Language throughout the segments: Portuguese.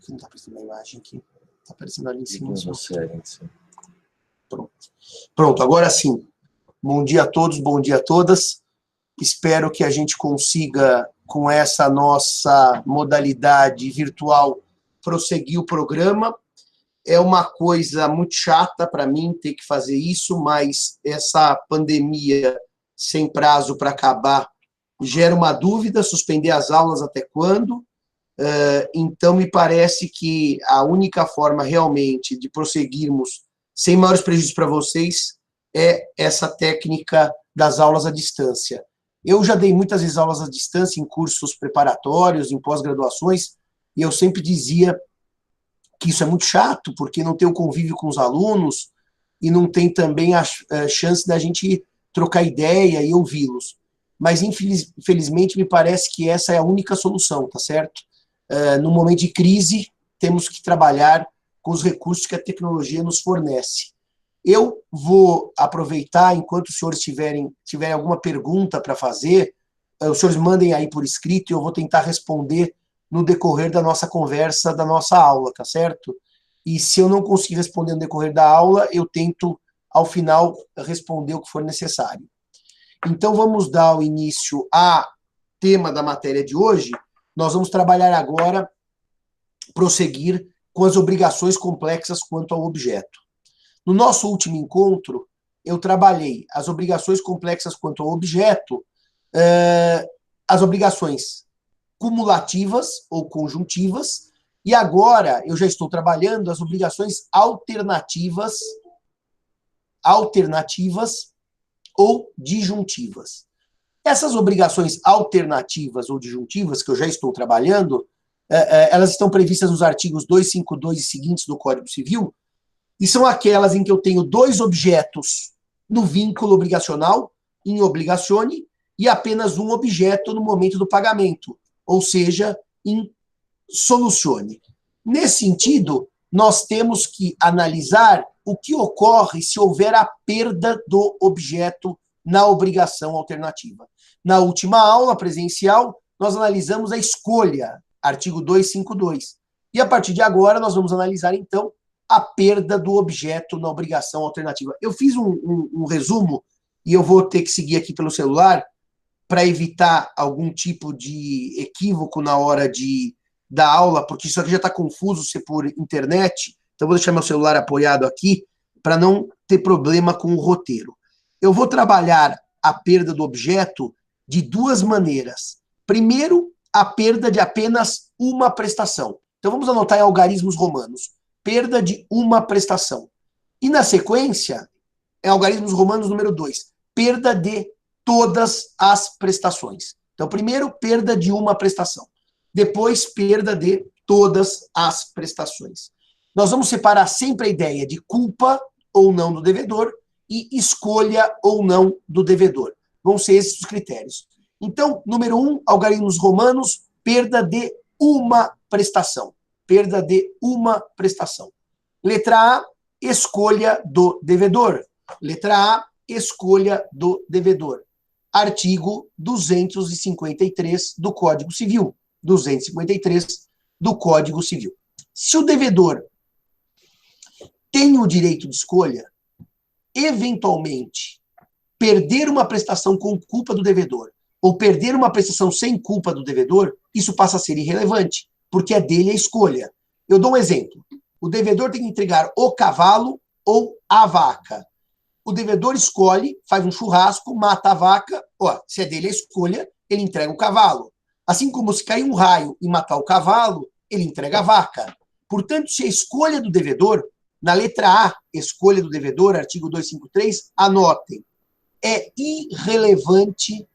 Não está aparecendo a imagem aqui. Está aparecendo ali em cima. Pronto. Pronto, agora sim. Bom dia a todos, bom dia a todas. Espero que a gente consiga, com essa nossa modalidade virtual, prosseguir o programa. É uma coisa muito chata para mim ter que fazer isso, mas essa pandemia sem prazo para acabar gera uma dúvida, suspender as aulas até quando? Então, me parece que a única forma realmente de prosseguirmos sem maiores prejuízos para vocês é essa técnica das aulas à distância. Eu já dei muitas vezes aulas à distância em cursos preparatórios, em pós-graduações, e eu sempre dizia que isso é muito chato, porque não tem o convívio com os alunos e não tem também a chance da gente trocar ideia e ouvi-los. Mas, infelizmente, me parece que essa é a única solução, tá certo? No momento de crise, temos que trabalhar com os recursos que a tecnologia nos fornece. Eu vou aproveitar, enquanto os senhores tiverem alguma pergunta para fazer, os senhores mandem aí por escrito e eu vou tentar responder no decorrer da nossa conversa, da nossa aula, tá certo? E se eu não conseguir responder no decorrer da aula, eu tento, ao final, responder o que for necessário. Então, vamos dar o início ao tema da matéria de hoje. Nós vamos trabalhar agora, prosseguir com as obrigações complexas quanto ao objeto. No nosso último encontro, eu trabalhei as obrigações complexas quanto ao objeto, as obrigações cumulativas ou conjuntivas, e agora eu já estou trabalhando as obrigações alternativas ou disjuntivas. Essas obrigações alternativas ou disjuntivas que eu já estou trabalhando, elas estão previstas nos artigos 252 e seguintes do Código Civil, e são aquelas em que eu tenho dois objetos no vínculo obrigacional, in obligazione, e apenas um objeto no momento do pagamento, ou seja, in soluzione. Nesse sentido, nós temos que analisar o que ocorre se houver a perda do objeto na obrigação alternativa. Na última aula presencial, nós analisamos a escolha, artigo 252. E a partir de agora, nós vamos analisar, então, a perda do objeto na obrigação alternativa. Eu fiz um resumo, e eu vou ter que seguir aqui pelo celular, para evitar algum tipo de equívoco na hora da aula, porque isso aqui já está confuso ser por internet, então vou deixar meu celular apoiado aqui, para não ter problema com o roteiro. Eu vou trabalhar a perda do objeto de duas maneiras. Primeiro, a perda de apenas uma prestação. Então vamos anotar em algarismos romanos. Perda de uma prestação. E na sequência, em algarismos romanos número 2, perda de todas as prestações. Então, primeiro, perda de uma prestação. Depois, perda de todas as prestações. Nós vamos separar sempre a ideia de culpa ou não do devedor e escolha ou não do devedor. Vão ser esses os critérios. Então, número 1, algarismos romanos, perda de uma prestação. Perda de uma prestação. Letra A, escolha do devedor. Letra A, escolha do devedor. Artigo 253 do Código Civil. 253 do Código Civil. Se o devedor tem o direito de escolha, eventualmente, perder uma prestação com culpa do devedor ou perder uma prestação sem culpa do devedor, isso passa a ser irrelevante, porque é dele a escolha. Eu dou um exemplo. O devedor tem que entregar o cavalo ou a vaca. O devedor escolhe, faz um churrasco, mata a vaca. Se é dele a escolha, ele entrega o cavalo. Assim como se cair um raio e matar o cavalo, ele entrega a vaca. Portanto, se a escolha do devedor, na letra A, escolha do devedor, artigo 253, anotem, é irrelevante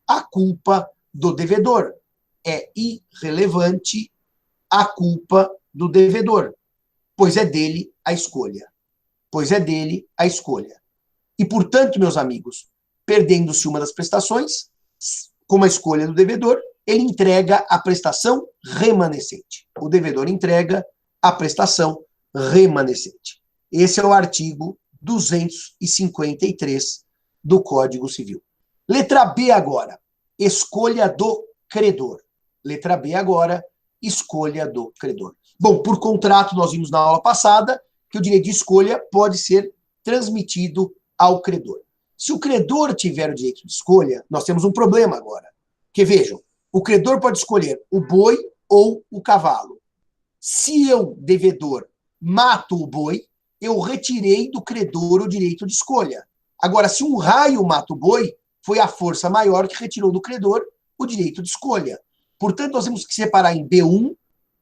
a culpa do devedor. É irrelevante a culpa do devedor, pois é dele a escolha. Pois é dele a escolha. E, portanto, meus amigos, perdendo-se uma das prestações, como a escolha do devedor, ele entrega a prestação remanescente. O devedor entrega a prestação remanescente. Esse é o artigo 253 do Código Civil. Letra B agora, escolha do credor. Letra B agora, escolha do credor. Bom, por contrato, nós vimos na aula passada que o direito de escolha pode ser transmitido ao credor. Se o credor tiver o direito de escolha, nós temos um problema agora. Porque vejam, o credor pode escolher o boi ou o cavalo. Se eu, devedor, mato o boi, eu retirei do credor o direito de escolha. Agora, se um raio mata o boi, foi a força maior que retirou do credor o direito de escolha. Portanto, nós temos que separar em B1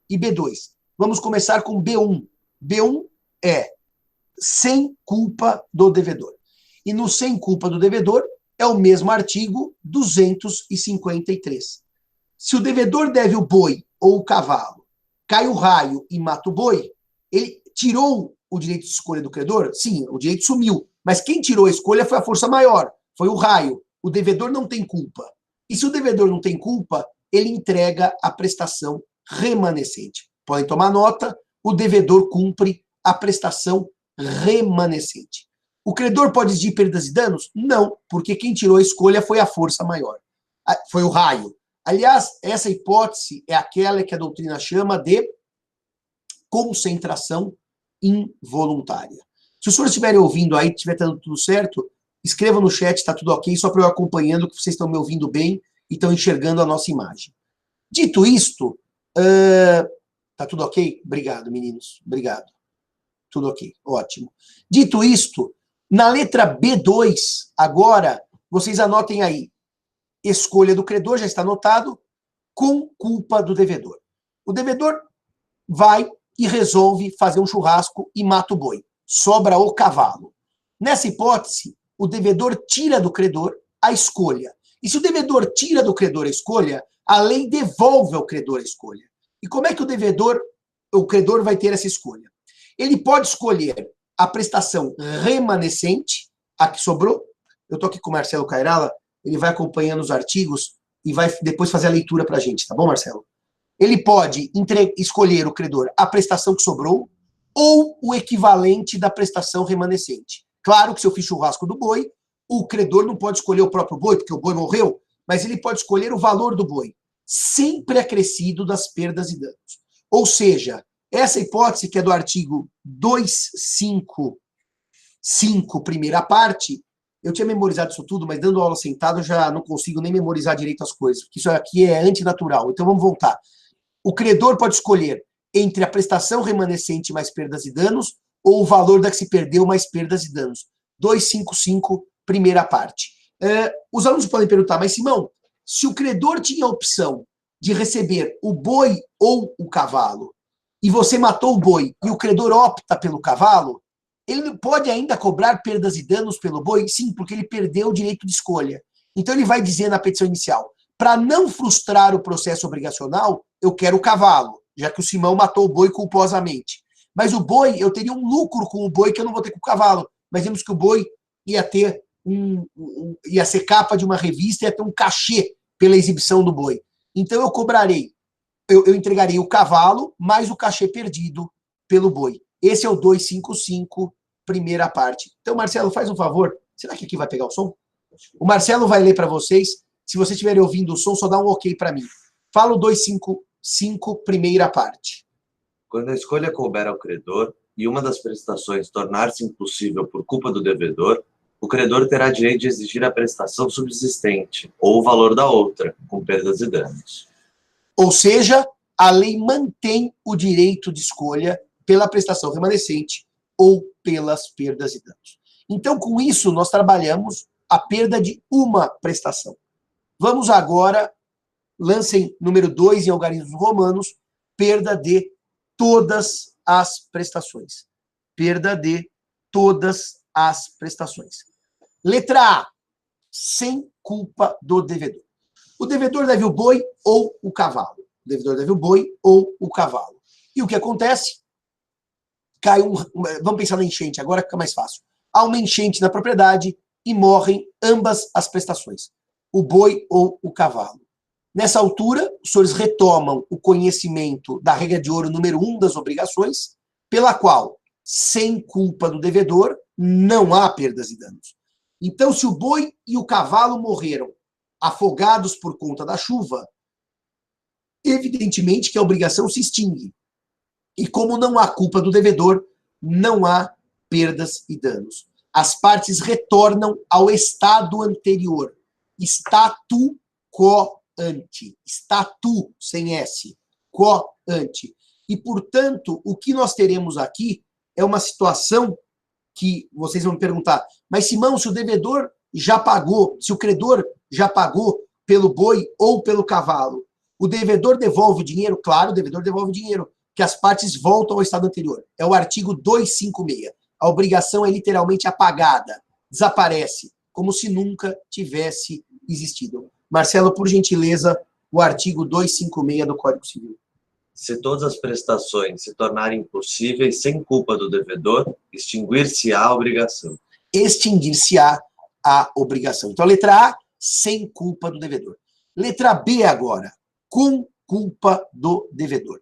e B2. Vamos começar com B1. B1 é sem culpa do devedor. E no sem culpa do devedor é o mesmo artigo 253. Se o devedor deve o boi ou o cavalo, cai o raio e mata o boi, ele tirou o direito de escolha do credor? Sim, o direito sumiu. Mas quem tirou a escolha foi a força maior, foi o raio. O devedor não tem culpa. E se o devedor não tem culpa, ele entrega a prestação remanescente. Podem tomar nota, o devedor cumpre a prestação remanescente. O credor pode exigir perdas e danos? Não, porque quem tirou a escolha foi a força maior. Foi o raio. Aliás, essa hipótese é aquela que a doutrina chama de concentração involuntária. Se os senhores estiverem ouvindo aí, estiver dando tudo certo, escreva no chat, está tudo ok, só para eu acompanhando que vocês estão me ouvindo bem e estão enxergando a nossa imagem. Dito isto, tá tudo ok? Obrigado, meninos. Obrigado. Tudo ok, ótimo. Dito isto, na letra B2, agora, vocês anotem aí, escolha do credor, já está anotado, com culpa do devedor. O devedor vai e resolve fazer um churrasco e mata o boi. Sobra o cavalo. Nessa hipótese, o devedor tira do credor a escolha. E se o devedor tira do credor a escolha, a lei devolve ao credor a escolha. E como é que o credor vai ter essa escolha? Ele pode escolher a prestação remanescente, a que sobrou. Eu estou aqui com o Marcelo Cairala, ele vai acompanhando os artigos e vai depois fazer a leitura para a gente, tá bom, Marcelo? Ele pode escolher o credor a prestação que sobrou ou o equivalente da prestação remanescente. Claro que se eu fiz churrasco do boi, o credor não pode escolher o próprio boi, porque o boi morreu, mas ele pode escolher o valor do boi, sempre acrescido das perdas e danos. Ou seja, essa hipótese, que é do artigo 255, primeira parte, eu tinha memorizado isso tudo, mas dando aula sentado eu já não consigo nem memorizar direito as coisas, porque isso aqui é antinatural. Então vamos voltar. O credor pode escolher entre a prestação remanescente mais perdas e danos ou o valor da que se perdeu mais perdas e danos. 255, primeira parte. Os alunos podem perguntar, mas Simão, se o credor tinha a opção de receber o boi ou o cavalo, e você matou o boi e o credor opta pelo cavalo, ele pode ainda cobrar perdas e danos pelo boi? Sim, porque ele perdeu o direito de escolha. Então ele vai dizer na petição inicial, para não frustrar o processo obrigacional, eu quero o cavalo, já que o Simão matou o boi culposamente. Mas o boi, eu teria um lucro com o boi que eu não vou ter com o cavalo. Mas vimos que o boi ia ter ia ser capa de uma revista, ia ter um cachê pela exibição do boi. Então eu cobrarei, eu entregarei o cavalo mais o cachê perdido pelo boi. Esse é o 255, primeira parte. Então, Marcelo, faz um favor. Será que aqui vai pegar o som? O Marcelo vai ler para vocês. Se vocês estiverem ouvindo o som, só dá um ok para mim. Fala o 255, primeira parte. Quando a escolha couber ao credor e uma das prestações tornar-se impossível por culpa do devedor, o credor terá direito de exigir a prestação subsistente ou o valor da outra, com perdas e danos. Ou seja, a lei mantém o direito de escolha pela prestação remanescente ou pelas perdas e danos. Então, com isso, nós trabalhamos a perda de uma prestação. Vamos agora, lancem número 2 em algarismos romanos, perda de todas as prestações. Perda de todas as prestações. Letra A, sem culpa do devedor. O devedor deve o boi ou o cavalo. O devedor deve o boi ou o cavalo. E o que acontece? Vamos pensar na enchente, agora fica mais fácil. Há uma enchente na propriedade e morrem ambas as prestações, o boi ou o cavalo. Nessa altura, os senhores retomam o conhecimento da regra de ouro número 1 das obrigações, pela qual, sem culpa do devedor, não há perdas e danos. Então, se o boi e o cavalo morreram afogados por conta da chuva, evidentemente que a obrigação se extingue. E como não há culpa do devedor, não há perdas e danos. As partes retornam ao estado anterior. Statu quo ante. Statu, sem S. Quo ante. E, portanto, o que nós teremos aqui é uma situação que vocês vão me perguntar, mas Simão, se o devedor já pagou, se o credor já pagou pelo boi ou pelo cavalo, o devedor devolve o dinheiro? Claro, o devedor devolve o dinheiro, que as partes voltam ao estado anterior. É o artigo 256. A obrigação é literalmente apagada, desaparece, como se nunca tivesse existido. Marcelo, por gentileza, o artigo 256 do Código Civil. Se todas as prestações se tornarem impossíveis sem culpa do devedor, extinguir-se-á a obrigação. Extinguir-se-á a obrigação. Então, a letra A, sem culpa do devedor. Letra B agora, com culpa do devedor.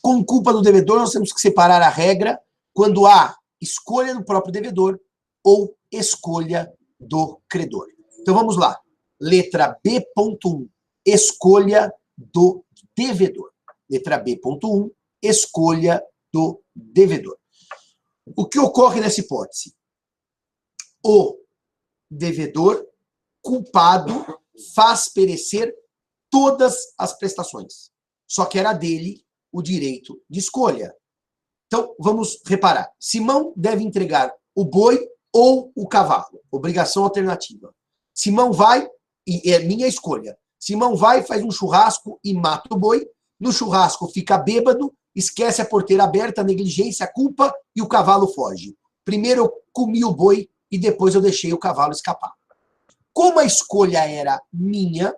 Com culpa do devedor, nós temos que separar a regra quando há escolha do próprio devedor ou escolha do credor. Então, vamos lá. Letra B.1, escolha do devedor. Letra B.1, escolha do devedor. O que ocorre nessa hipótese? O devedor culpado faz perecer todas as prestações. Só que era dele o direito de escolha. Então, vamos reparar. Simão deve entregar o boi ou o cavalo. Obrigação alternativa. Simão vai, e é minha escolha. Simão vai, faz um churrasco e mata o boi. No churrasco fica bêbado, esquece a porteira aberta, a negligência, a culpa, e o cavalo foge. Primeiro eu comi o boi e depois eu deixei o cavalo escapar. Como a escolha era minha,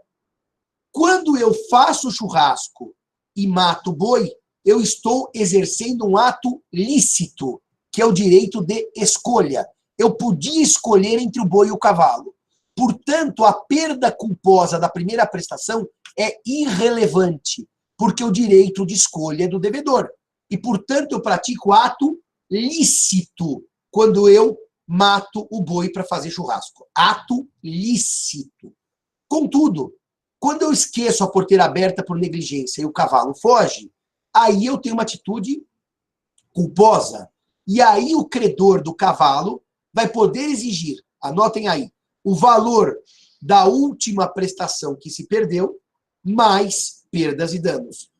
quando eu faço o churrasco e mato o boi, eu estou exercendo um ato lícito, que é o direito de escolha. Eu podia escolher entre o boi e o cavalo. Portanto, a perda culposa da primeira prestação é irrelevante, porque o direito de escolha é do devedor. E, portanto, eu pratico ato lícito quando eu mato o boi para fazer churrasco. Ato lícito. Contudo, quando eu esqueço a porteira aberta por negligência e o cavalo foge, aí eu tenho uma atitude culposa. E aí o credor do cavalo vai poder exigir, anotem aí, o valor da última prestação que se perdeu, mais perdas e danos.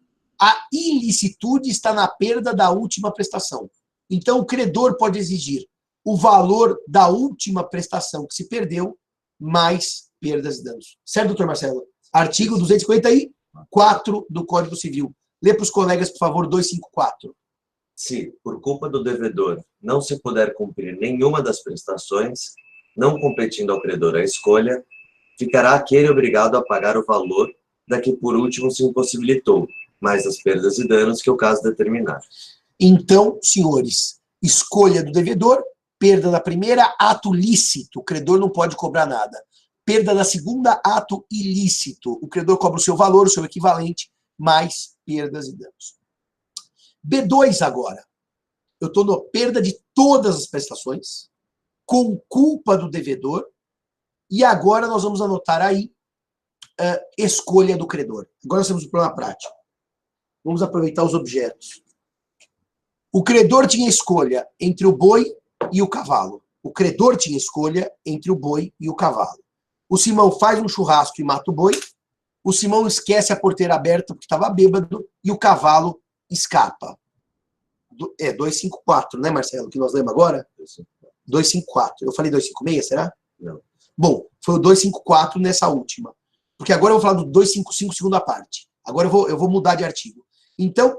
A ilicitude está na perda da última prestação. Então, o credor pode exigir o valor da última prestação que se perdeu, mais perdas e danos. Certo, doutor Marcelo? Artigo 254 do Código Civil. Lê para os colegas, por favor, 254. Se, por culpa do devedor, não se puder cumprir nenhuma das prestações, não competindo ao credor a escolha, ficará aquele obrigado a pagar o valor da que por último se impossibilitou, mais as perdas e danos que o caso determinar. Então, senhores, escolha do devedor, perda da primeira, ato lícito, o credor não pode cobrar nada. Perda da segunda, ato ilícito, o credor cobra o seu valor, o seu equivalente, mais perdas e danos. B2 agora. Eu estou na perda de todas as prestações, com culpa do devedor, e agora nós vamos anotar aí escolha do credor. Agora nós temos um problema prático. Vamos aproveitar os objetos. O credor tinha escolha entre o boi e o cavalo. O credor tinha escolha entre o boi e o cavalo. O Simão faz um churrasco e mata o boi. O Simão esquece a porteira aberta porque estava bêbado e o cavalo escapa. É 254, né, Marcelo? Que nós lemos agora? 254. Eu falei 256, será? Não. Bom, foi o 254 nessa última. Porque agora eu vou falar do 255, segunda parte. Agora eu vou mudar de artigo. Então,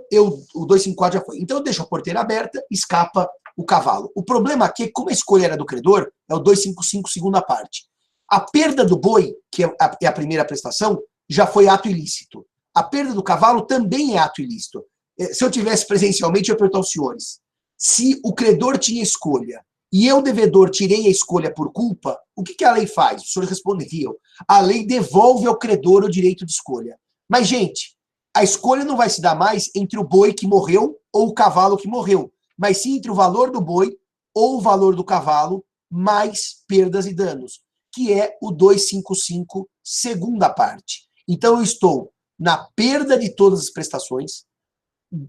o 254 já foi. Então, eu deixo a porteira aberta, escapa o cavalo. O problema aqui é que, como a escolha era do credor, é o 255, segunda parte. A perda do boi, que é a primeira prestação, já foi ato ilícito. A perda do cavalo também é ato ilícito. Se eu tivesse presencialmente, eu ia perguntar aos senhores. Se o credor tinha escolha e eu, devedor, tirei a escolha por culpa, o que a lei faz? Os senhores responderiam. A lei devolve ao credor o direito de escolha. Mas, gente, a escolha não vai se dar mais entre o boi que morreu ou o cavalo que morreu, mas sim entre o valor do boi ou o valor do cavalo, mais perdas e danos, que é o 255, segunda parte. Então, eu estou na perda de todas as prestações.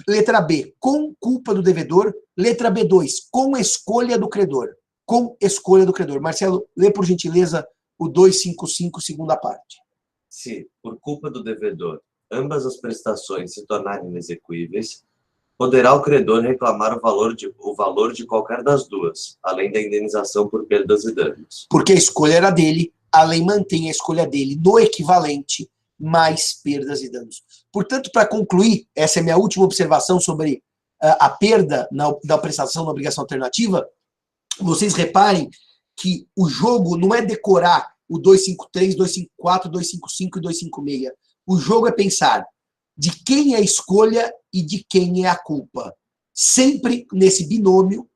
Letra B, com culpa do devedor. Letra B2, com escolha do credor. Com escolha do credor. Marcelo, lê por gentileza o 255, segunda parte. Se, por culpa do devedor, ambas as prestações se tornarem inexequíveis, poderá o credor reclamar o valor de qualquer das duas, além da indenização por perdas e danos. Porque a escolha era dele, a lei mantém a escolha dele no equivalente, mais perdas e danos. Portanto, para concluir, essa é a minha última observação sobre a perda da prestação na obrigação alternativa. Vocês reparem que o jogo não é decorar o 253, 254, 255 e 256. O jogo é pensar de quem é a escolha e de quem é a culpa. Sempre nesse binômio,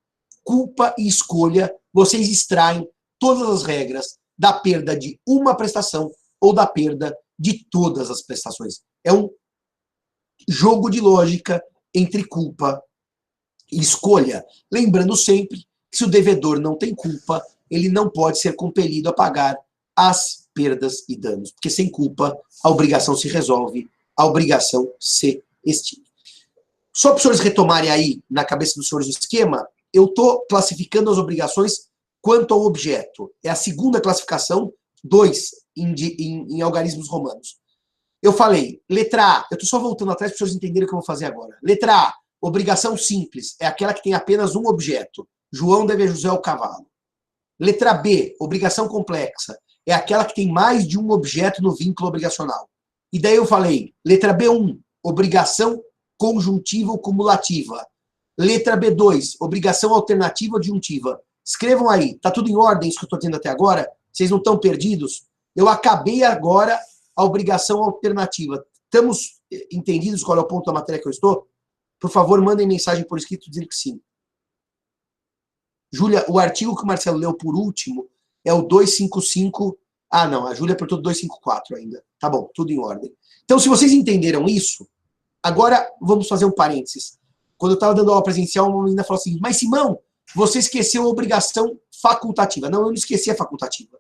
culpa e escolha, vocês extraem todas as regras da perda de uma prestação ou da perda de todas as prestações. É um jogo de lógica entre culpa e escolha. Lembrando sempre que se o devedor não tem culpa, ele não pode ser compelido a pagar as perdas e danos. Porque sem culpa, a obrigação se resolve, a obrigação se extingue. Só para os senhores retomarem aí, na cabeça dos senhores, o esquema, eu estou classificando as obrigações quanto ao objeto. É a segunda classificação, 2 em algarismos romanos. Eu falei, letra A, eu estou só voltando atrás para os senhores entenderem o que eu vou fazer agora. Letra A, obrigação simples, é aquela que tem apenas um objeto. João deve a José o cavalo. Letra B, obrigação complexa, é aquela que tem mais de um objeto no vínculo obrigacional. E daí eu falei, letra B1, obrigação conjuntiva ou cumulativa. Letra B2, obrigação alternativa ou disjuntiva. Escrevam aí, tá tudo em ordem isso que eu estou tendo até agora? Vocês não estão perdidos? Eu acabei agora a obrigação alternativa. Estamos entendidos qual é o ponto da matéria que eu estou? Por favor, mandem mensagem por escrito dizendo que sim. Júlia, o artigo que o Marcelo leu por último é o 255... Ah, não, a Júlia apertou 254 ainda. Tá bom, tudo em ordem. Então, se vocês entenderam isso, agora vamos fazer um parênteses. Quando eu estava dando aula presencial, uma menina falou assim, mas Simão, você esqueceu a obrigação facultativa. Não, eu não esqueci a facultativa.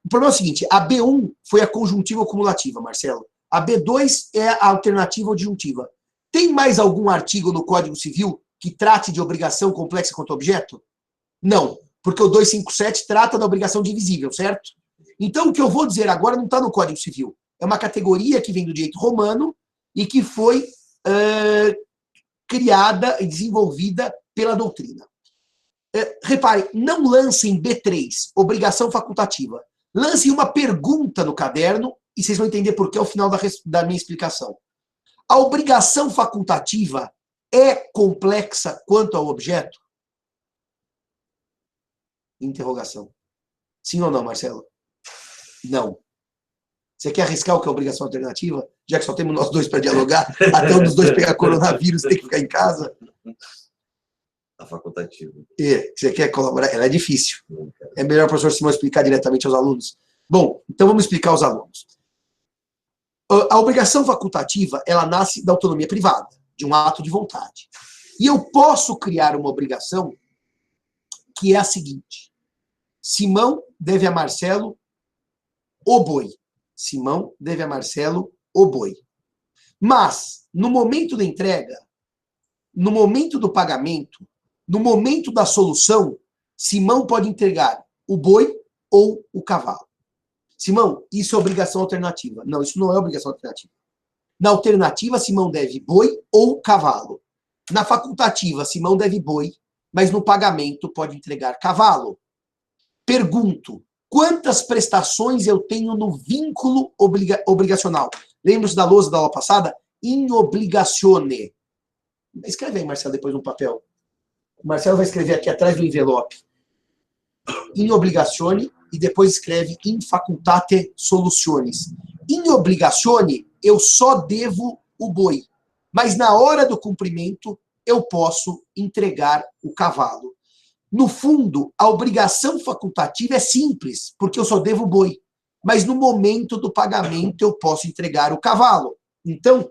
O problema é o seguinte, a B1 foi a conjuntiva ou cumulativa, Marcelo. A B2 é a alternativa ou disjuntiva. Tem mais algum artigo no Código Civil que trate de obrigação complexa quanto objeto? Não, porque o 257 trata da obrigação divisível, certo? Então, o que eu vou dizer agora não está no Código Civil. É uma categoria que vem do direito romano e que foi criada e desenvolvida pela doutrina. Repare, não lancem B3, obrigação facultativa. Lancem uma pergunta no caderno e vocês vão entender por que ao final da minha explicação. A obrigação facultativa é complexa quanto ao objeto? Interrogação. Sim ou não, Marcelo? Não. Você quer arriscar o que é obrigação alternativa? Já que só temos nós dois para dialogar, até um dos dois pegar coronavírus tem que ficar em casa? A facultativa. Você quer colaborar? Ela é difícil. É melhor o professor Simão explicar diretamente aos alunos. Bom, então vamos explicar aos alunos. A obrigação facultativa, ela nasce da autonomia privada, de um ato de vontade. E eu posso criar uma obrigação que é a seguinte. Simão deve a Marcelo o boi. Simão deve a Marcelo o boi. Mas, no momento da entrega, no momento do pagamento, no momento da solução, Simão pode entregar o boi ou o cavalo. Simão, isso é obrigação alternativa. Não, isso não é obrigação alternativa. Na alternativa, Simão deve boi ou cavalo. Na facultativa, Simão deve boi, mas no pagamento pode entregar cavalo. Pergunto, quantas prestações eu tenho no vínculo obrigacional? Lembra-se da lousa da aula passada? In obligazione. Escreve aí, Marcelo, depois no papel. O Marcelo vai escrever aqui atrás do envelope. In obligazione e depois escreve in facultate solutiones. In obligazione, eu só devo o boi. Mas na hora do cumprimento, eu posso entregar o cavalo. No fundo, a obrigação facultativa é simples, porque eu só devo o boi. Mas no momento do pagamento, eu posso entregar o cavalo. Então,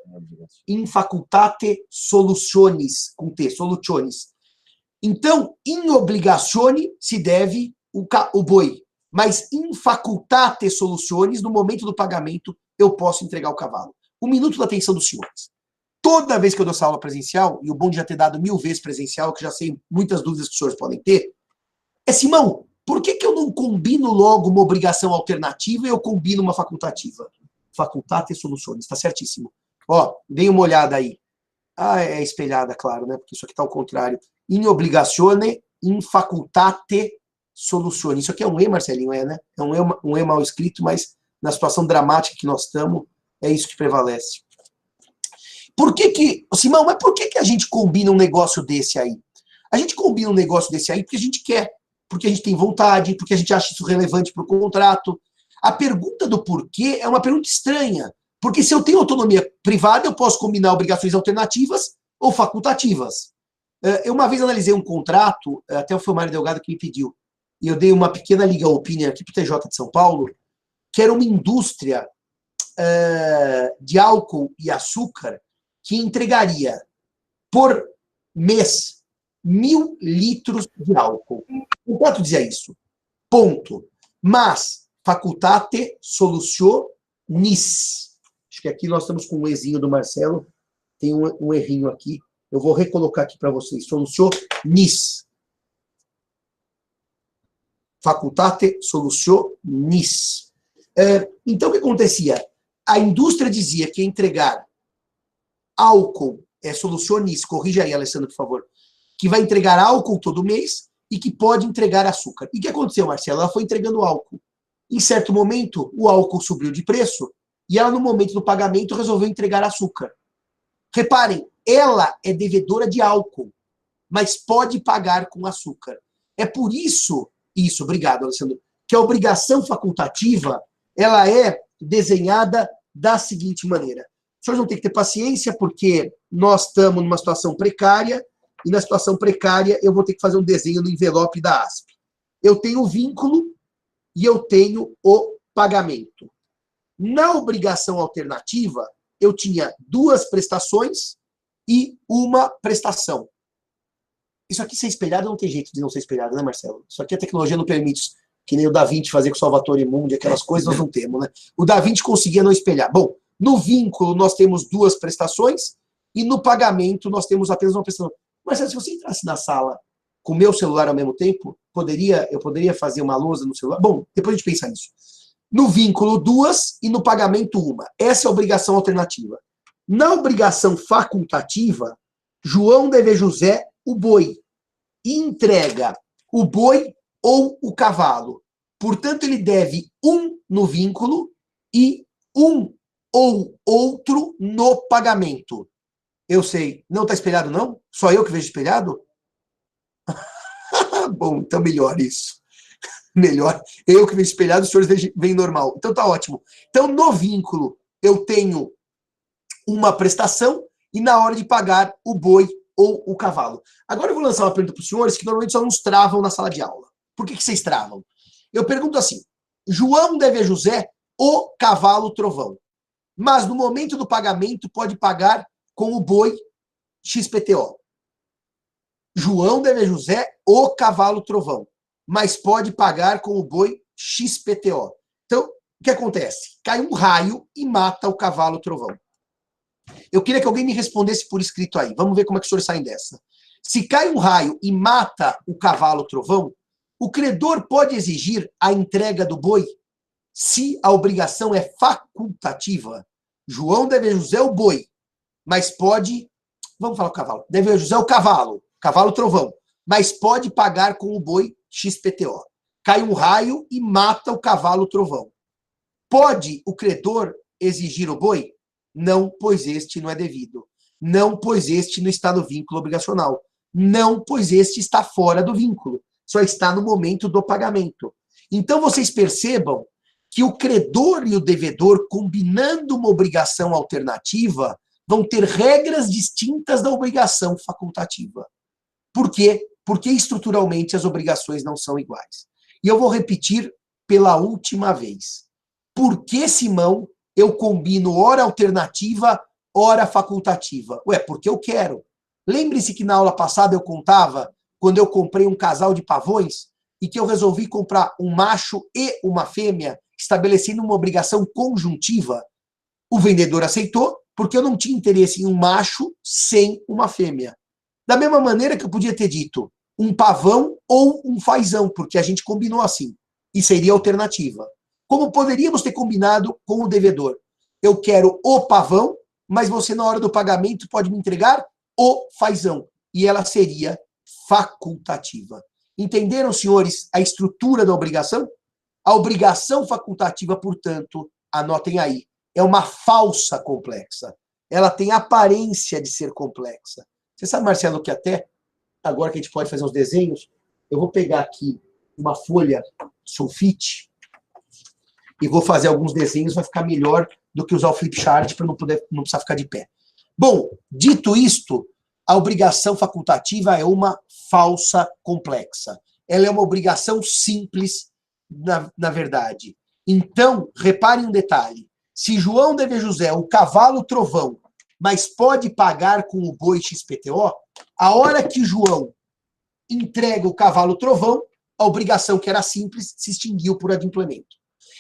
in facultate solutiones, com T, solutiones. Então, in obligazione se deve o boi. Mas in facultate solutiones, no momento do pagamento, eu posso entregar o cavalo. o minuto da atenção dos senhores. Toda vez que eu dou essa aula presencial, e o bom de já ter dado 1000 vezes presencial, que já sei muitas dúvidas que os senhores podem ter, Simão, por que eu não combino logo uma obrigação alternativa e eu combino uma facultativa? Facultate soluções, está certíssimo. Ó, dei uma olhada aí. Ah, é espelhada, claro, né? Porque isso aqui está ao contrário. In obligazione, in facultate soluzioni. Isso aqui é um E, Marcelinho, né? É um E mal escrito, mas na situação dramática que nós estamos, é isso que prevalece. Simão, mas por que a gente combina um negócio desse aí? A gente combina um negócio desse aí porque a gente quer, porque a gente tem vontade, porque a gente acha isso relevante para o contrato. A pergunta do porquê é uma pergunta estranha, porque se eu tenho autonomia privada, eu posso combinar obrigações alternativas ou facultativas. Eu uma vez analisei um contrato, até foi o Mário Delgado que me pediu, e eu dei uma pequena legal opinion aqui para o TJ de São Paulo, que era uma indústria de álcool e açúcar que entregaria por mês 1000 litros de álcool. O contrato dizia isso. Ponto. Mas, facultate solutionis. Acho que aqui nós estamos com um ezinho do Marcelo. Tem um errinho aqui. Eu vou recolocar aqui para vocês. Solutionis. Facultate solutionis. Então, o que acontecia? A indústria dizia que ia entregar álcool, solucionis, corrija aí, Alessandro, por favor, que vai entregar álcool todo mês e que pode entregar açúcar. E o que aconteceu, Marcelo? Ela foi entregando álcool. Em certo momento, o álcool subiu de preço e ela, no momento do pagamento, resolveu entregar açúcar. Reparem, ela é devedora de álcool, mas pode pagar com açúcar. É por isso, obrigado, Alessandro, que a obrigação facultativa, ela é desenhada da seguinte maneira. Os senhores vão ter que ter paciência, porque nós estamos numa situação precária, e na situação precária eu vou ter que fazer um desenho no envelope da ASP. Eu tenho o vínculo e eu tenho o pagamento. Na obrigação alternativa, eu tinha 2 prestações e uma prestação. Isso aqui ser espelhado não tem jeito de não ser espelhado, né, Marcelo? Isso aqui a tecnologia não permite, que nem o Da Vinci fazer com o Salvatore Mundi, aquelas coisas nós não temos, né? O Da Vinci conseguia não espelhar. Bom, no vínculo nós temos 2 prestações e no pagamento nós temos apenas uma prestação. Marcelo, se você entrasse na sala com o meu celular ao mesmo tempo, eu poderia fazer uma lousa no celular? Bom, depois a gente pensa nisso. No vínculo 2 e no pagamento 1. Essa é a obrigação alternativa. Na obrigação facultativa, João deve a José o boi. E entrega o boi ou o cavalo. Portanto, ele deve 1 no vínculo e 1 ou outro no pagamento. Eu sei. Não está espelhado, não? Só eu que vejo espelhado? Bom, então melhor isso. Melhor. Eu que vejo espelhado, os senhores veem normal. Então tá ótimo. Então, no vínculo, eu tenho uma prestação e na hora de pagar o boi ou o cavalo. Agora eu vou lançar uma pergunta para os senhores que normalmente só nos travam na sala de aula. Por que vocês travam? Eu pergunto assim, João deve a José o cavalo trovão, mas no momento do pagamento pode pagar com o boi XPTO. João deve a José o cavalo trovão, mas pode pagar com o boi XPTO. Então, o que acontece? Cai um raio e mata o cavalo trovão. Eu queria que alguém me respondesse por escrito aí. Vamos ver como é que os senhores saem dessa. Se cai um raio e mata o cavalo trovão, o credor pode exigir a entrega do boi se a obrigação é facultativa. João deve a José o boi, mas pode... Vamos falar o cavalo. Deve a José o cavalo trovão, mas pode pagar com o boi XPTO. Cai um raio e mata o cavalo trovão. Pode o credor exigir o boi? Não, pois este não é devido. Não, pois este não está no vínculo obrigacional. Não, pois este está fora do vínculo. Só está no momento do pagamento. Então, vocês percebam que o credor e o devedor, combinando uma obrigação alternativa, vão ter regras distintas da obrigação facultativa. Por quê? Porque estruturalmente as obrigações não são iguais. E eu vou repetir pela última vez. Por que, Simão, eu combino hora alternativa, hora facultativa? Ué, porque eu quero. Lembre-se que na aula passada eu contava quando eu comprei um casal de pavões e que eu resolvi comprar um macho e uma fêmea, estabelecendo uma obrigação conjuntiva. O vendedor aceitou, porque eu não tinha interesse em um macho sem uma fêmea. Da mesma maneira que eu podia ter dito um pavão ou um fazão, porque a gente combinou assim. E seria alternativa. Como poderíamos ter combinado com o devedor? Eu quero o pavão, mas você, na hora do pagamento, pode me entregar o fazão. E ela seria facultativa. Entenderam, senhores, a estrutura da obrigação? A obrigação facultativa, portanto, anotem aí, é uma falsa complexa. Ela tem aparência de ser complexa. Você sabe, Marcelo, que até agora que a gente pode fazer uns desenhos, eu vou pegar aqui uma folha sulfite e vou fazer alguns desenhos, vai ficar melhor do que usar o flipchart para não precisar ficar de pé. Bom, dito isto, a obrigação facultativa é uma falsa complexa. Ela é uma obrigação simples, na verdade. Então, reparem um detalhe. Se João deve José o cavalo trovão, mas pode pagar com o boi XPTO, a hora que João entrega o cavalo trovão, a obrigação que era simples se extinguiu por adimplemento.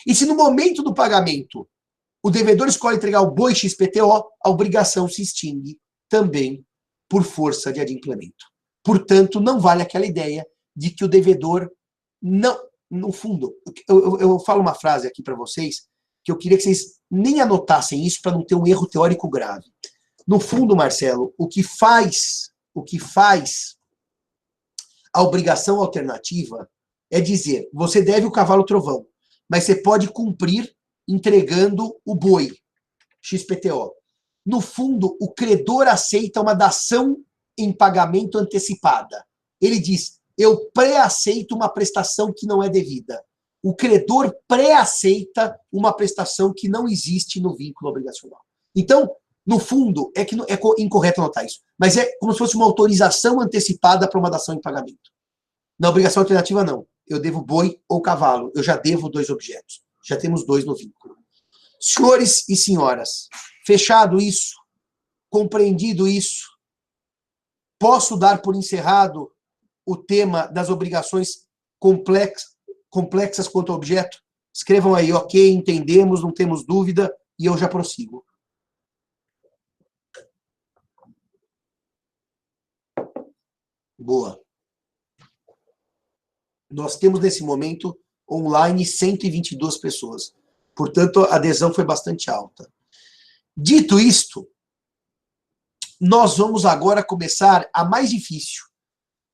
E se no momento do pagamento o devedor escolhe entregar o boi XPTO, a obrigação se extingue também por força de adimplemento. Portanto, não vale aquela ideia de que o devedor não... No fundo, eu falo uma frase aqui para vocês que eu queria que vocês nem anotassem isso para não ter um erro teórico grave. No fundo, Marcelo, o que faz a obrigação alternativa é dizer, você deve o cavalo trovão, mas você pode cumprir entregando o boi, XPTO. No fundo, o credor aceita uma dação em pagamento antecipada. Ele diz, eu pré-aceito uma prestação que não é devida. O credor pré-aceita uma prestação que não existe no vínculo obrigacional. Então, no fundo, é incorreto anotar isso, mas é como se fosse uma autorização antecipada para uma dação em pagamento. Na obrigação alternativa, não. Eu devo boi ou cavalo. Eu já devo 2 objetos. Já temos 2 no vínculo. Senhores e senhoras, fechado isso, compreendido isso, posso dar por encerrado o tema das obrigações complexas quanto ao objeto? Escrevam aí, ok, entendemos, não temos dúvida, e eu já prossigo. Boa. Nós temos, nesse momento, online, 122 pessoas. Portanto, a adesão foi bastante alta. Dito isto, nós vamos agora começar a mais difícil,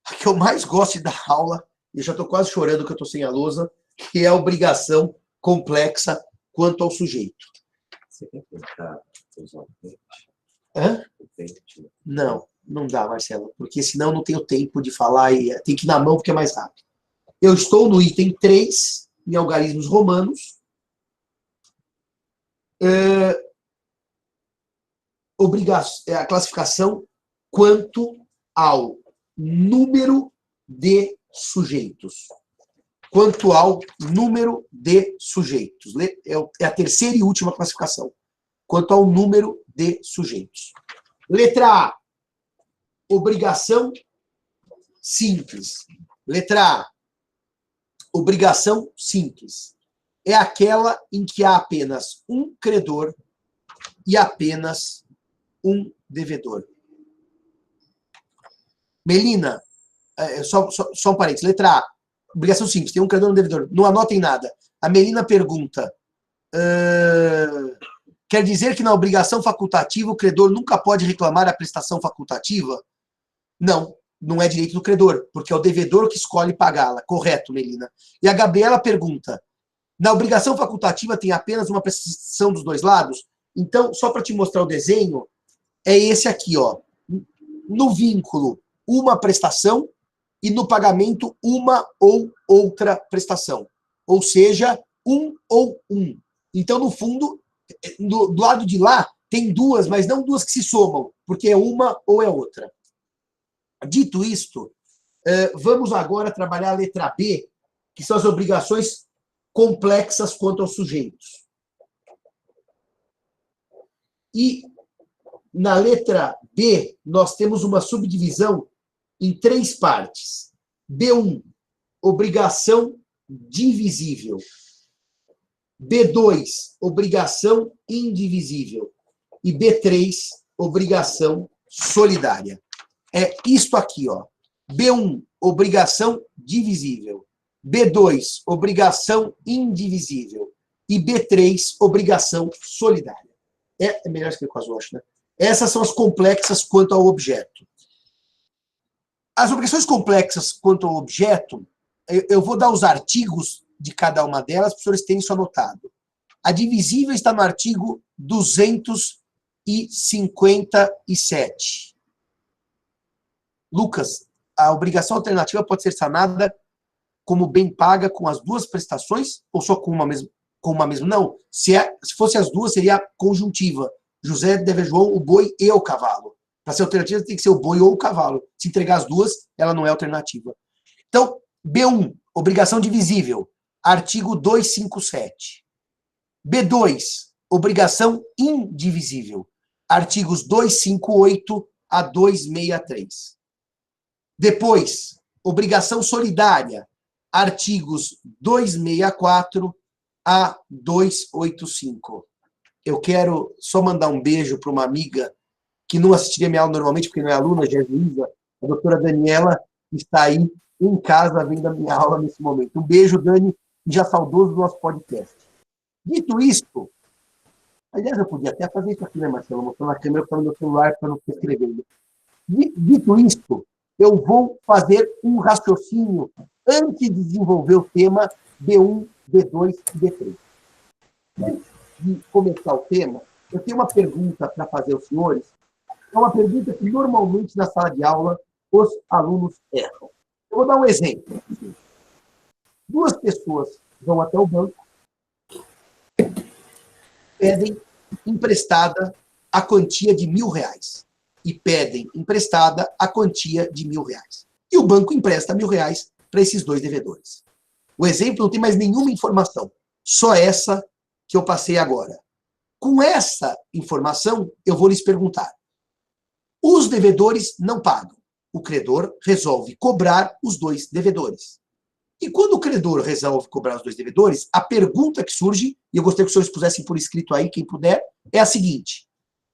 a que eu mais gosto de dar aula, e já estou quase chorando que eu estou sem a lousa, que é a obrigação complexa quanto ao sujeito. Você quer tentar usar o pente? Hã? Não, não dá, Marcelo, porque senão não tenho tempo de falar, e tem que ir na mão porque é mais rápido. Eu estou no item 3, em algarismos romanos. A classificação quanto ao número de sujeitos. Quanto ao número de sujeitos. É a terceira e última classificação. Quanto ao número de sujeitos. Letra A. Obrigação simples. Letra A. Obrigação simples. É aquela em que há apenas um credor e apenas um devedor. Melina, só um parênteses. Letra A. Obrigação simples. Tem um credor e um devedor. Não anotem nada. A Melina pergunta... quer dizer que na obrigação facultativa o credor nunca pode reclamar a prestação facultativa? Não, não é direito do credor, porque é o devedor que escolhe pagá-la. Correto, Melina. E a Gabriela pergunta, na obrigação facultativa tem apenas uma prestação dos dois lados? Então, só para te mostrar o desenho, é esse aqui, ó. No vínculo, uma prestação e no pagamento, uma ou outra prestação. Ou seja, um ou um. Então, no fundo, do lado de lá, tem duas, mas não duas que se somam, porque é uma ou é outra. Dito isto, vamos agora trabalhar a letra B, que são as obrigações complexas quanto aos sujeitos. E na letra B, nós temos uma subdivisão em 3 partes. B1, obrigação divisível. B2, obrigação indivisível. E B3, obrigação solidária. É isto aqui, ó. B1, obrigação divisível. B2, obrigação indivisível. E B3, obrigação solidária. É melhor escrever com azul, acho, né? Essas são as complexas quanto ao objeto. As obrigações complexas quanto ao objeto, eu vou dar os artigos de cada uma delas, para os senhores terem isso anotado. A divisível está no artigo 257. Lucas, a obrigação alternativa pode ser sanada como bem paga com as duas prestações ou só com uma mesma? Não. Se fosse as duas, seria conjuntiva. José deve a João o boi e o cavalo. Para ser alternativa, tem que ser o boi ou o cavalo. Se entregar as duas, ela não é alternativa. Então, B1, obrigação divisível, artigo 257. B2, obrigação indivisível, artigos 258 a 263. Depois, obrigação solidária, artigos 264 a 285. Eu quero só mandar um beijo para uma amiga que não assistiria minha aula normalmente, porque não é aluna, já é juíza, a doutora Daniela, que está aí em casa vendo a minha aula nesse momento. Um beijo, Dani, e já saudoso do nosso podcast. Dito isto, aliás, eu podia até fazer isso aqui, né, Marcelo? Mostrando na câmera para o meu celular, para não ficar escrevendo. Dito isto, eu vou fazer um raciocínio antes de desenvolver o tema B1, B2 e B3. Antes de começar o tema, eu tenho uma pergunta para fazer aos senhores. É uma pergunta que normalmente na sala de aula os alunos erram. Eu vou dar um exemplo. Duas pessoas vão até o banco, pedem emprestada a quantia de R$1.000 e pedem emprestada a quantia de R$1.000. E o banco empresta R$1.000 para esses dois devedores. O exemplo não tem mais nenhuma informação, só essa que eu passei agora. Com essa informação, eu vou lhes perguntar. Os devedores não pagam. O credor resolve cobrar os dois devedores. E quando o credor resolve cobrar os dois devedores, a pergunta que surge, e eu gostaria que os senhores pusessem por escrito aí, quem puder, é a seguinte.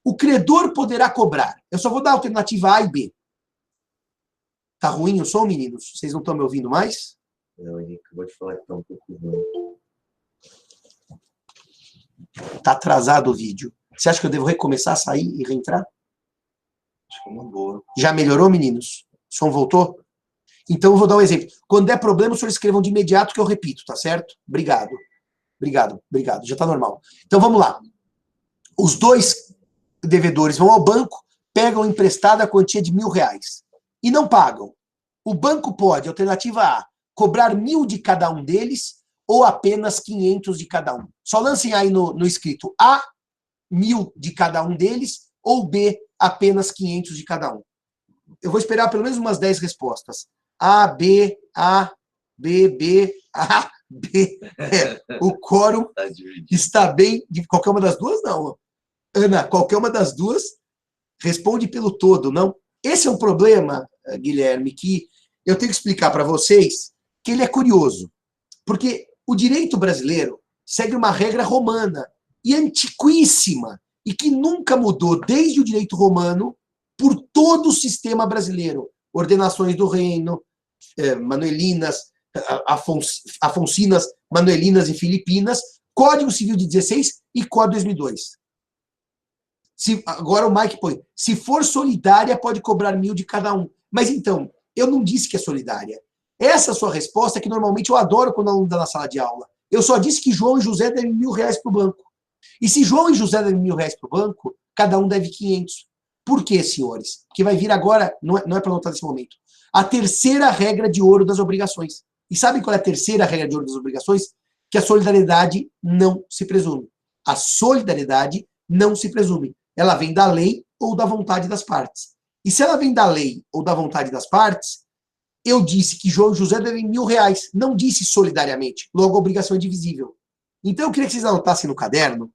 O credor poderá cobrar. Eu só vou dar a alternativa A e B. Tá ruim o som, meninos? Vocês não estão me ouvindo mais? Não, Henrique, eu vou te falar que tá um pouco ruim. Tá atrasado o vídeo. Você acha que eu devo recomeçar a sair e reentrar? Acho que é uma boa. Já melhorou, meninos? O som voltou? Então, eu vou dar um exemplo. Quando der problema, os senhores escrevam de imediato que eu repito, tá certo? Obrigado. Obrigado. Já tá normal. Então, vamos lá. Os dois devedores vão ao banco, pegam emprestada a quantia de R$1.000 e não pagam. O banco pode, alternativa A, cobrar 1.000 de cada um deles ou apenas 500 de cada um. Só lancem aí no escrito A, 1.000 de cada um deles ou B, apenas 500 de cada um. Eu vou esperar pelo menos umas 10 respostas. A, B, A, B, B, A, B. O quórum está bem de qualquer uma das duas, não. Ana, qualquer uma das duas responde pelo todo, não? Esse é um problema, Guilherme, que eu tenho que explicar para vocês que ele é curioso. Porque o direito brasileiro segue uma regra romana e antiquíssima e que nunca mudou desde o direito romano por todo o sistema brasileiro. Ordenações do reino, manuelinas, afoncinas, manuelinas e filipinas, Código Civil de 16 e Código 2002. Agora o Mike põe, se for solidária, pode cobrar 1.000 de cada um. Mas então, eu não disse que é solidária. Essa sua resposta é que normalmente eu adoro quando o aluno dá na sala de aula. Eu só disse que João e José devem R$1.000 para o banco. E se João e José devem R$1.000 para o banco, cada um deve 500. Por quê, senhores? Porque vai vir agora, não é para anotar nesse momento, a terceira regra de ouro das obrigações. E sabem qual é a terceira regra de ouro das obrigações? Que a solidariedade não se presume. A solidariedade não se presume. Ela vem da lei ou da vontade das partes. E se ela vem da lei ou da vontade das partes, eu disse que João e José devem R$1.000, não disse solidariamente. Logo, a obrigação é divisível. Então, eu queria que vocês anotassem no caderno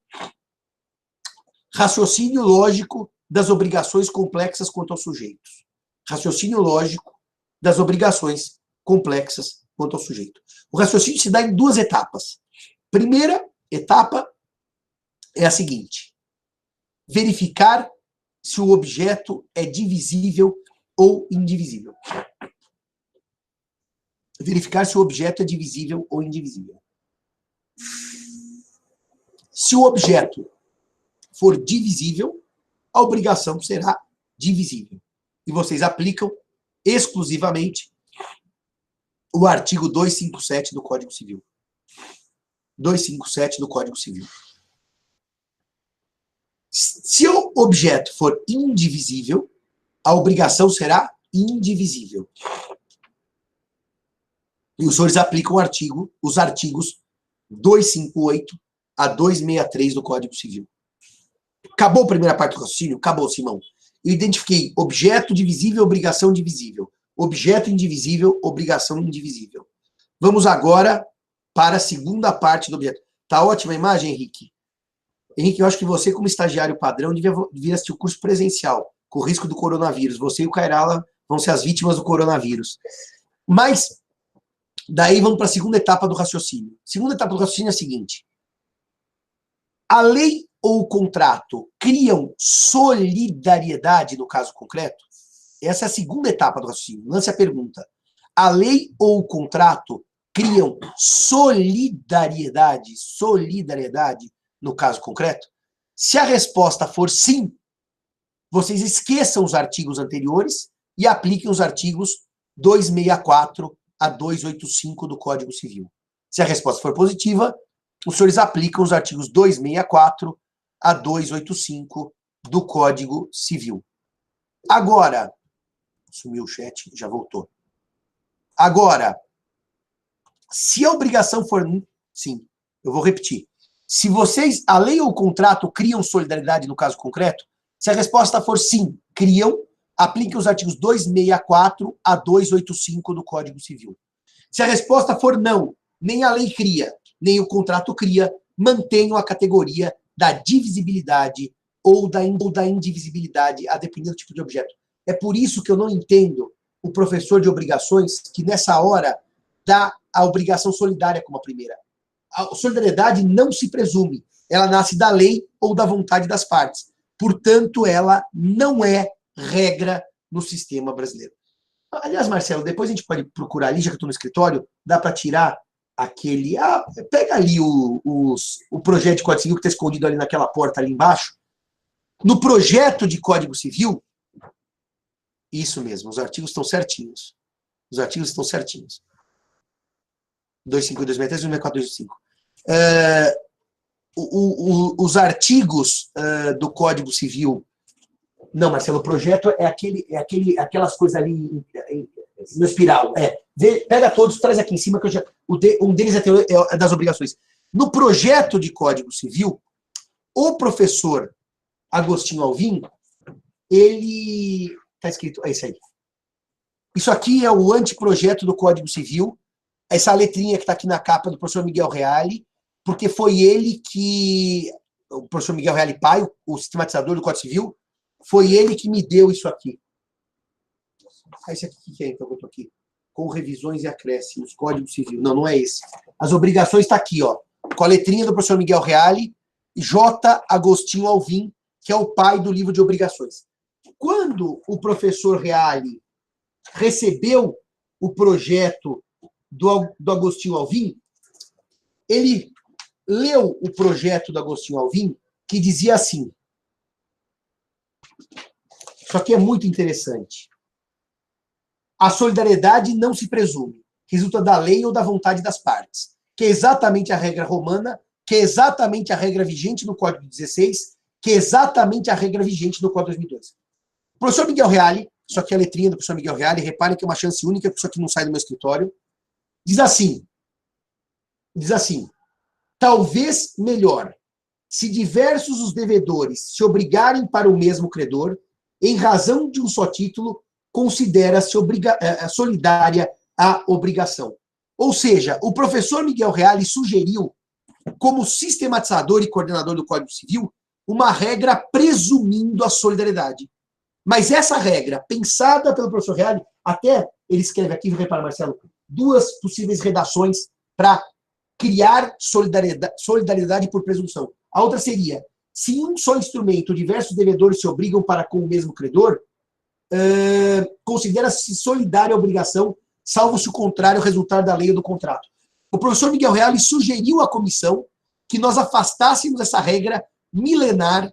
raciocínio lógico das obrigações complexas quanto aos sujeitos. Raciocínio lógico das obrigações complexas quanto ao sujeito. O raciocínio se dá em duas etapas. Primeira, etapa é a seguinte: verificar se o objeto é divisível ou indivisível. Verificar se o objeto é divisível ou indivisível. Se o objeto for divisível, a obrigação será divisível. E vocês aplicam exclusivamente o artigo 257 do Código Civil. 257 do Código Civil. Se o objeto for indivisível, a obrigação será indivisível. E os senhores aplicam os artigos 258 a 263 do Código Civil. Acabou a primeira parte do raciocínio? Acabou, Simão. Eu identifiquei objeto divisível, obrigação divisível. Objeto indivisível, obrigação indivisível. Vamos agora para a segunda parte do objeto. Tá ótima a imagem, Henrique? Henrique, eu acho que você, como estagiário padrão, devia assistir o curso presencial, com o risco do coronavírus. Você e o Cairala vão ser as vítimas do coronavírus. Mas, daí vamos para a segunda etapa do raciocínio. A segunda etapa do raciocínio é a seguinte: a lei ou o contrato criam solidariedade no caso concreto? Essa é a segunda etapa do raciocínio. Lance a pergunta: a lei ou o contrato criam solidariedade no caso concreto? Se a resposta for sim, vocês esqueçam os artigos anteriores e apliquem os artigos 264 a 285 do Código Civil. Se a resposta for positiva, os senhores aplicam os artigos 264 a 285 do Código Civil. Agora, sumiu o chat, já voltou. Agora, se a obrigação for... Sim, eu vou repetir. Se vocês, a lei ou o contrato criam solidariedade no caso concreto, se a resposta for sim, criam, apliquem os artigos 264 a 285 do Código Civil. Se a resposta for não, nem a lei cria, nem o contrato cria, mantenham a categoria da divisibilidade ou da indivisibilidade, a depender do tipo de objeto. É por isso que eu não entendo o professor de obrigações que nessa hora dá a obrigação solidária como a primeira. A solidariedade não se presume, ela nasce da lei ou da vontade das partes. Portanto, ela não é regra no sistema brasileiro. Aliás, Marcelo, depois a gente pode procurar ali, já que eu estou no escritório, dá para tirar aquele... pega ali o projeto de Código Civil que está escondido ali naquela porta ali embaixo. No projeto de Código Civil, isso mesmo, os artigos estão certinhos. Os artigos estão certinhos. 252, 263, 264, 285. Os artigos do Código Civil... Não, Marcelo, o projeto é aquelas coisas ali no espiral. Pega todos, traz aqui em cima, que um deles é das obrigações. No projeto de Código Civil, o professor Agostinho Alvim, ele... Está escrito, é isso aí. Isso aqui é o anteprojeto do Código Civil, essa letrinha que está aqui na capa do professor Miguel Reale, porque foi ele que... O professor Miguel Reale Pai, o sistematizador do Código Civil, foi ele que me deu isso aqui. Esse aqui, que é então que eu estou aqui? Com revisões e acréscimos, Código Civil. Não, não é esse. As obrigações está aqui, ó, com a letrinha do professor Miguel Reale, J. Agostinho Alvim, que é o pai do livro de obrigações. Quando o professor Reale recebeu o projeto do Agostinho Alvim, ele leu o projeto do Agostinho Alvim, que dizia assim... Isso aqui é muito interessante. A solidariedade não se presume, resulta da lei ou da vontade das partes, que é exatamente a regra romana, que é exatamente a regra vigente no Código 16, que é exatamente a regra vigente no Código 2002. O professor Miguel Reale, isso aqui é a letrinha do professor Miguel Reale, reparem que é uma chance única, porque isso aqui não sai do meu escritório, diz assim, talvez melhor, se diversos os devedores se obrigarem para o mesmo credor, em razão de um só título, considera-se solidária a obrigação. Ou seja, o professor Miguel Reale sugeriu, como sistematizador e coordenador do Código Civil, uma regra presumindo a solidariedade. Mas essa regra, pensada pelo professor Reale, até ele escreve aqui, repara, Marcelo, duas possíveis redações para criar solidariedade por presunção. A outra seria, se em um só instrumento diversos devedores se obrigam para com o mesmo credor, considera-se solidária a obrigação, salvo se o contrário resultar da lei ou do contrato. O professor Miguel Reale sugeriu à comissão que nós afastássemos essa regra milenar,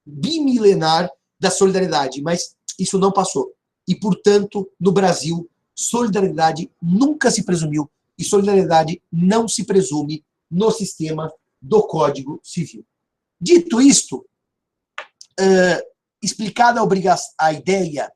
bimilenar da solidariedade, mas isso não passou. E, portanto, no Brasil, solidariedade nunca se presumiu e solidariedade não se presume no sistema do Código Civil. Dito isto, explicada a ideia,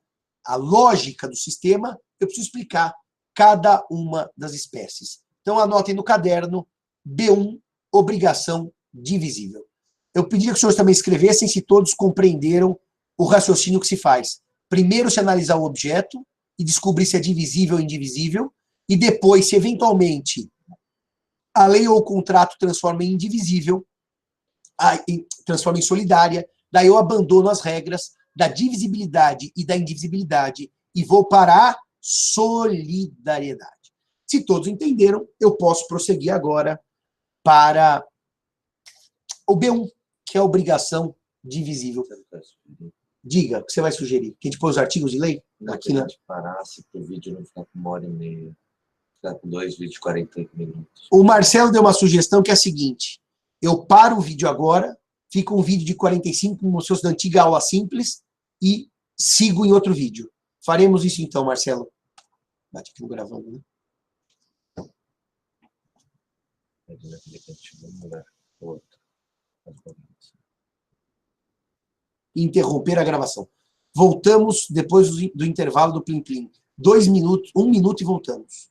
a lógica do sistema, eu preciso explicar cada uma das espécies. Então, anotem no caderno B1, obrigação divisível. Eu pediria que os senhores também escrevessem se todos compreenderam o raciocínio que se faz. Primeiro, se analisar o objeto e descobrir se é divisível ou indivisível, e depois, se eventualmente a lei ou o contrato transforma em indivisível, transforma em solidária, daí eu abandono as regras da divisibilidade e da indivisibilidade e vou para a solidariedade. Se todos entenderam, eu posso prosseguir agora para o B1, que é a obrigação divisível. Diga, o que você vai sugerir? Que a gente põe os artigos de lei? Aqui, né? Parasse para o vídeo não ficar com 1h30, ficar com 2 vídeos de 40 minutos. O Marcelo deu uma sugestão que é a seguinte: eu paro o vídeo agora, fica um vídeo de 45 como se fosse da antiga aula simples e sigo em outro vídeo. Faremos isso então, Marcelo. Bate aqui no gravando, né? Interromper a gravação. Voltamos depois do intervalo do Plim Plim. 2 minutos, 1 minuto e voltamos.